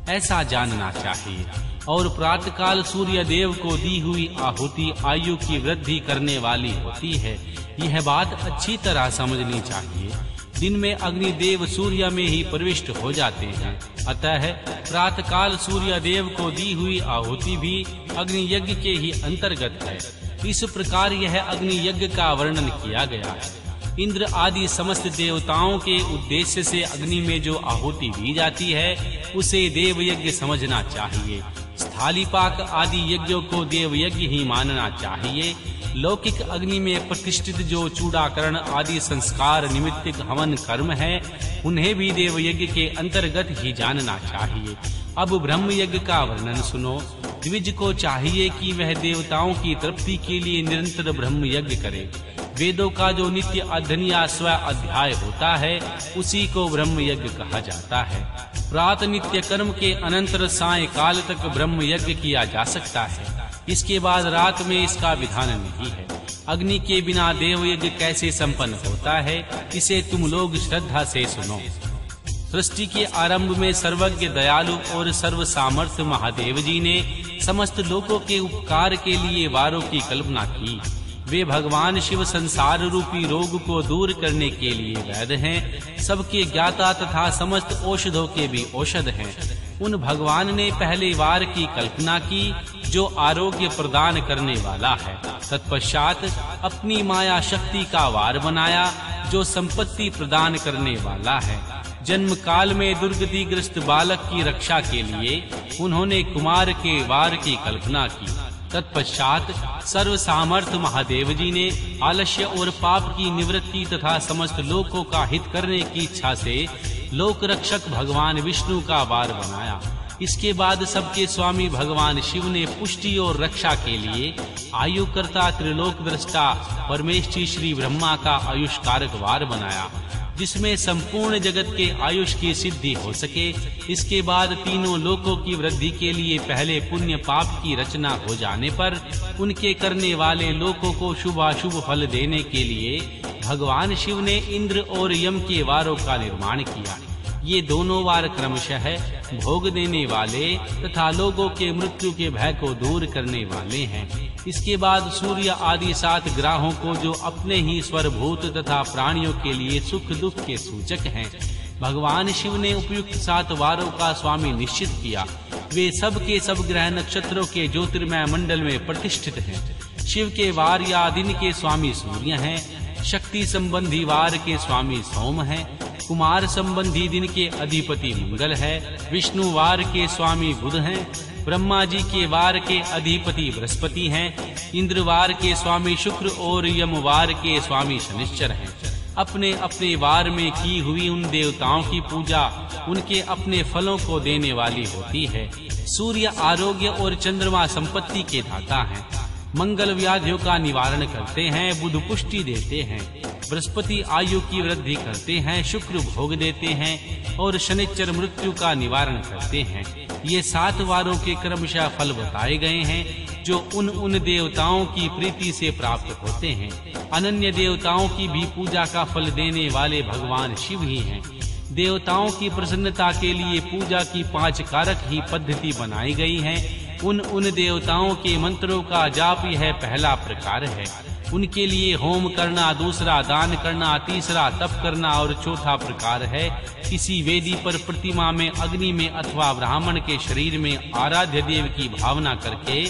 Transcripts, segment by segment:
ऐसा जानना चाहिए। और प्रातःकाल सूर्य देव को दी हुई आहुति आयु की वृद्धि करने वाली होती है, यह बात अच्छी तरह समझनी चाहिए। दिन में अग्निदेव सूर्य में ही प्रविष्ट हो जाते हैं, अतः प्रातःकाल सूर्य देव को दी हुई आहुति भी अग्नि यज्ञ के ही अंतर्गत है। इस प्रकार यह अग्नि यज्ञ का वर्णन किया गया है। इंद्र आदि समस्त देवताओं के उद्देश्य से अग्नि में जो आहुति दी जाती है उसे देव यज्ञ समझना चाहिए। स्थालीपाक आदि यज्ञों को देव यज्ञ ही मानना चाहिए। लौकिक अग्नि में प्रतिष्ठित जो चूड़ाकरण आदि संस्कार निमित्तिक हवन कर्म है, उन्हें भी देव यज्ञ के अंतर्गत ही जानना चाहिए। अब ब्रह्म यज्ञ का वर्णन सुनो। द्विज को चाहिए कि वह देवताओं की तृप्ति के लिए निरंतर ब्रह्म यज्ञ करे। वेदों का जो नित्य अध्ययन या स्व अध्याय होता है, उसी को ब्रह्म यज्ञ कहा जाता है। प्रात नित्य कर्म के अनंतर साय काल तक ब्रह्म यज्ञ किया जा सकता है। इसके बाद रात में इसका विधान नहीं है। अग्नि के बिना देव यज्ञ कैसे संपन्न होता है, इसे तुम लोग श्रद्धा से सुनो। सृष्टि के आरंभ में सर्वज्ञ दयालु और सर्व सामर्थ्य महादेव जी ने समस्त लोगों के उपकार के लिए वारों की कल्पना की। वे भगवान शिव संसार रूपी रोग को दूर करने के लिए वैद्य हैं, सबके ज्ञाता तथा समस्त औषधों के भी औषध हैं। उन भगवान ने पहले वार की कल्पना की जो आरोग्य प्रदान करने वाला है। तत्पश्चात अपनी माया शक्ति का वार बनाया जो संपत्ति प्रदान करने वाला है। जन्म काल में दुर्गतिग्रस्त बालक की रक्षा के लिए उन्होंने कुमार के वार की कल्पना की। तत्पश्चात सर्व सामर्थ्य महादेव जी ने आलस्य और पाप की निवृत्ति तथा समस्त लोकों का हित करने की इच्छा से लोक रक्षक भगवान विष्णु का वार बनाया। इसके बाद सबके स्वामी भगवान शिव ने पुष्टि और रक्षा के लिए आयुकर्ता त्रिलोक दृष्टा परमेश्वरी श्री ब्रह्मा का आयुष कारक वार बनाया, जिसमें संपूर्ण जगत के आयुष की सिद्धि हो सके। इसके बाद तीनों लोकों की वृद्धि के लिए पहले पुण्य पाप की रचना हो जाने पर उनके करने वाले लोकों को शुभाशुभ फल देने के लिए भगवान शिव ने इंद्र और यम के वारों का निर्माण किया। ये दोनों वार क्रमशः भोग देने वाले तथा लोगों के मृत्यु के भय को दूर करने वाले हैं। इसके बाद सूर्य आदि 7 ग्रहों को जो अपने ही स्वरभूत तथा प्राणियों के लिए सुख दुख के सूचक हैं, भगवान शिव ने उपयुक्त 7 वारों का स्वामी निश्चित किया। वे सब के सब ग्रह नक्षत्रों के ज्योतिर्मय मंडल में प्रतिष्ठित हैं। शिव के वार या दिन के स्वामी सूर्य हैं, शक्ति संबंधी वार के स्वामी सोम हैं, कुमार संबंधी दिन के अधिपति मंगल है, विष्णु वार के स्वामी बुध हैं, ब्रह्मा जी के वार के अधिपति बृहस्पति हैं, इंद्र वार के स्वामी शुक्र और यम वार के स्वामी शनिश्चर हैं। अपने अपने वार में की हुई उन देवताओं की पूजा उनके अपने फलों को देने वाली होती है। सूर्य आरोग्य और चंद्रमा संपत्ति के दाता हैं। मंगल व्याधियों का निवारण करते हैं, बुध पुष्टि देते हैं, बृहस्पति आयु की वृद्धि करते हैं, शुक्र भोग देते हैं और शनिश्चर मृत्यु का निवारण करते हैं। ये 7 वारों के क्रमशः फल बताए गए हैं जो उन देवताओं की प्रीति से प्राप्त होते हैं। अनन्य देवताओं की भी पूजा का फल देने वाले भगवान शिव ही हैं। देवताओं की प्रसन्नता के लिए पूजा की 5 कारक ही पद्धति बनाई गई है। उन देवताओं के मंत्रों का जाप यह पहला प्रकार है। उनके लिए होम करना, दूसरा दान करना, तीसरा तप करना और चौथा प्रकार है किसी वेदी पर प्रतिमा में, अग्नि में अथवा ब्राह्मण के शरीर में आराध्य देव की भावना करके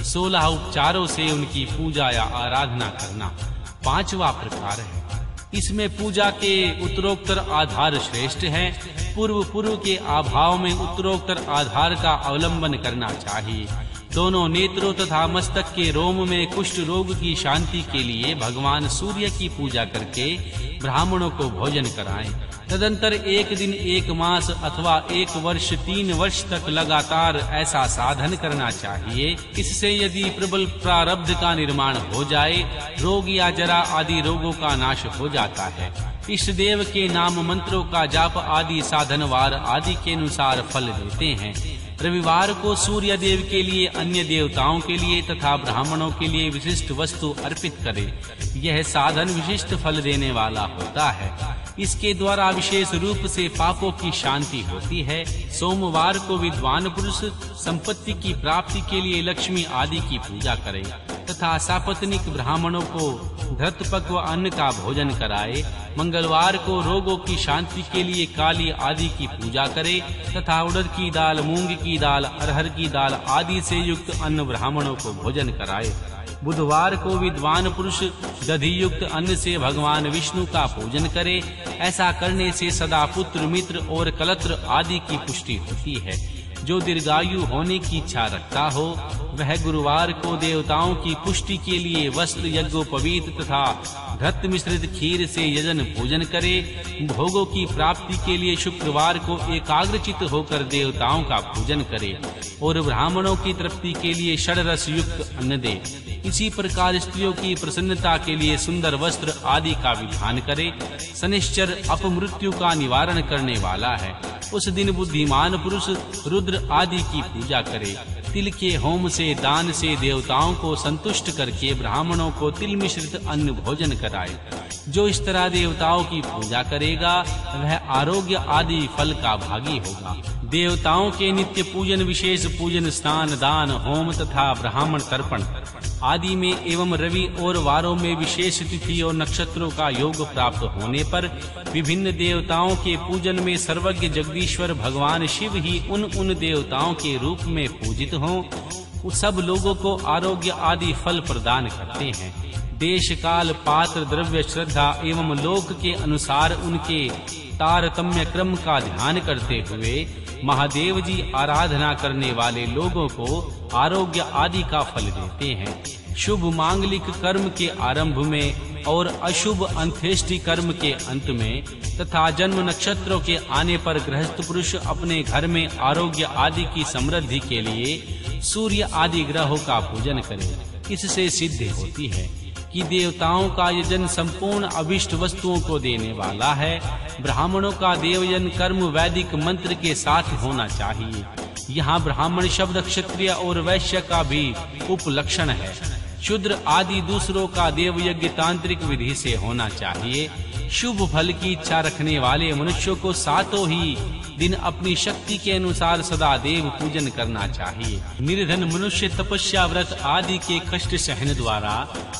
16 उपचारों से उनकी पूजा या आराधना करना। 5वां प्रकार है। इसमें पूजा के उत्तरोत्तर आधार श्रेष्ठ है। पूर्व के अभाव में उत्तरोत्तर आधार का अवलंबन करना चाहिए। दोनों नेत्रों तथा मस्तक के रोम में कुष्ठ रोग की शांति के लिए भगवान सूर्य की पूजा करके ब्राह्मणों को भोजन कराएं। तदंतर 1 दिन 1 मास अथवा 1 वर्ष 3 वर्ष तक लगातार ऐसा साधन करना चाहिए। इससे यदि प्रबल प्रारब्ध का निर्माण हो जाए, रोग या जरा आदि रोगों का नाश हो जाता है। इष्ट देव के नाम मंत्रों का जाप आदि साधन वार आदि के अनुसार फल देते हैं। रविवार को सूर्य देव के लिए, अन्य देवताओं के लिए तथा ब्राह्मणों के लिए विशिष्ट वस्तु अर्पित करे। यह साधन विशिष्ट फल देने वाला होता है। इसके द्वारा विशेष रूप से पापों की शांति होती है। सोमवार को विद्वान पुरुष संपत्ति की प्राप्ति के लिए लक्ष्मी आदि की पूजा करे तथा सापत्निक ब्राह्मणों को धृतपक्व अन्न का भोजन कराए। मंगलवार को रोगों की शांति के लिए काली आदि की पूजा करे तथा उड़द की दाल, मूंग की दाल, अरहर की दाल आदि से युक्त अन्न ब्राह्मणों को भोजन कराए। बुधवार को विद्वान पुरुष दधि युक्त अन्न से भगवान विष्णु का पूजन करे। ऐसा करने से सदा पुत्र, मित्र और कलत्र आदि की पुष्टि होती है। जो दीर्घायु होने की इच्छा रखता हो वह गुरुवार को देवताओं की पुष्टि के लिए वस्त्र, यज्ञोपवीत तथा घृत मिश्रित खीर से यजन पूजन करे। भोगों की प्राप्ति के लिए शुक्रवार को एकाग्रचित होकर देवताओं का पूजन करे और ब्राह्मणों की तृप्ति के लिए षड्रस युक्त अन्न दे। इसी प्रकार स्त्रियों की प्रसन्नता के लिए सुंदर वस्त्र आदि का विधान करे। शनिश्चर अपमृत्यु का निवारण करने वाला है। उस दिन बुद्धिमान पुरुष रुद्र आदि की पूजा करे। तिल के होम से, दान से देवताओं को संतुष्ट करके ब्राह्मणों को तिल मिश्रित अन्न भोजन कराए। जो इस तरह देवताओं की पूजा करेगा वह आरोग्य आदि फल का भागी होगा। देवताओं के नित्य पूजन, विशेष पूजन, स्नान, दान, होम तथा ब्राह्मण तर्पण आदि में एवं रवि और वारों में विशेष तिथि और नक्षत्रों का योग प्राप्त होने पर विभिन्न देवताओं के पूजन में सर्वज्ञ जगदीश्वर भगवान शिव ही उन देवताओं के रूप में पूजित हों। सब लोगों को आरोग्य आदि फल प्रदान करते हैं। देश, काल, पात्र, द्रव्य, श्रद्धा एवं लोक के अनुसार उनके तारतम्य क्रम का ध्यान करते हुए महादेव जी आराधना करने वाले लोगों को आरोग्य आदि का फल देते हैं। शुभ मांगलिक कर्म के आरंभ में और अशुभ अंत्येष्टि कर्म के अंत में तथा जन्म नक्षत्रों के आने पर गृहस्थ पुरुष अपने घर में आरोग्य आदि की समृद्धि के लिए सूर्य आदि ग्रहों का पूजन करे। इससे सिद्ध होती है कि देवताओं का यजन संपूर्ण अभिष्ट वस्तुओं को देने वाला है। ब्राह्मणों का देवयन कर्म वैदिक मंत्र के साथ होना चाहिए। यहाँ ब्राह्मण शब्द क्षत्रिय और वैश्य का भी उपलक्षण है। शूद्र आदि दूसरों का देवयज्ञ तांत्रिक विधि से होना चाहिए। शुभ फल की इच्छा रखने वाले मनुष्यों को सातों ही दिन अपनी शक्ति के अनुसार सदा देव पूजन करना चाहिए। निर्धन मनुष्य तपस्या, व्रत आदि के कष्ट सहन द्वारा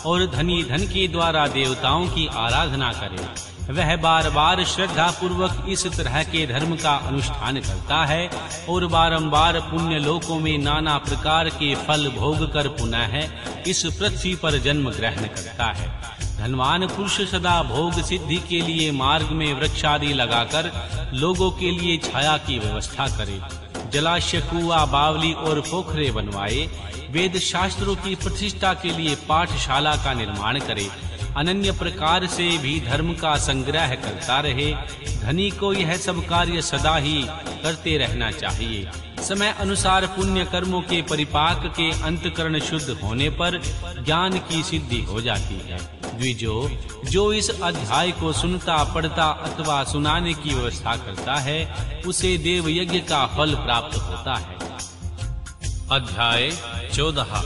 और धनी धन के द्वारा देवताओं की आराधना करे। वह बार बार श्रद्धा पूर्वक इस तरह के धर्म का अनुष्ठान करता है और बारंबार पुण्य लोकों में नाना प्रकार के फल भोग कर पुनः इस पृथ्वी पर जन्म ग्रहण करता है। धनवान पुरुष सदा भोग सिद्धि के लिए मार्ग में वृक्षादि लगाकर लोगों के लिए छाया की व्यवस्था करे। जलाशय, कुआं, बावली और पोखरे बनवाए। वेद शास्त्रों की प्रतिष्ठा के लिए पाठशाला का निर्माण करे। अनन्य प्रकार से भी धर्म का संग्रह करता रहे। धनी को यह सब कार्य सदा ही करते रहना चाहिए। समय अनुसार पुण्य कर्मों के परिपाक के अंतकरण शुद्ध होने पर ज्ञान की सिद्धि हो जाती है। द्विजो, जो इस अध्याय को सुनता, पढ़ता अथवा सुनाने की व्यवस्था करता है उसे देव यज्ञ का फल प्राप्त होता है। अध्याय 14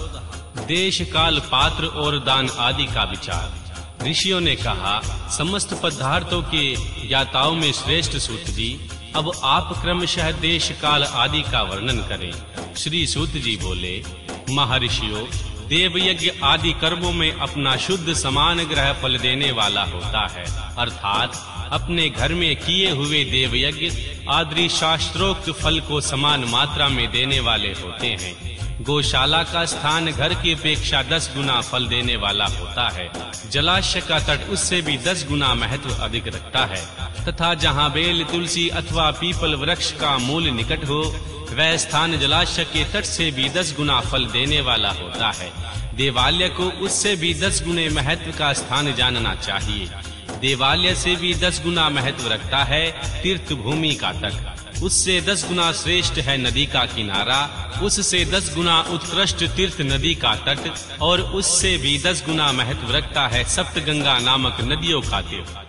देश, काल, पात्र और दान आदि का विचार। ऋषियों ने कहा, समस्त पदार्थों के ज्ञाताओं में श्रेष्ठ सूत जी, अब आप क्रमशः देश, काल आदि का वर्णन करें। श्री सूत जी बोले, महर्षियों, देव यज्ञ आदि कर्मों में अपना शुद्ध समान ग्रह फल देने वाला होता है, अर्थात अपने घर में किए हुए देव यज्ञ आदि शास्त्रोक्त फल को समान मात्रा में देने वाले होते हैं। गौशाला का स्थान घर की अपेक्षा 10 गुना फल देने वाला होता है। जलाशय का तट उससे भी 10 गुना महत्व अधिक रखता है तथा जहाँ बेल, तुलसी अथवा पीपल वृक्ष का मूल निकट हो वह स्थान जलाशय के तट से भी 10 गुना फल देने वाला होता है। देवालय को उससे भी 10 गुने महत्व का स्थान जानना चाहिए। देवालय से भी 10 गुना महत्व रखता है तीर्थ भूमि का तट। उससे 10 गुना श्रेष्ठ है नदी का किनारा, उससे 10 गुना उत्कृष्ट तीर्थ नदी का तट और उससे भी 10 गुना महत्व रखता है सप्तगंगा नामक नदियों का तीर्थ।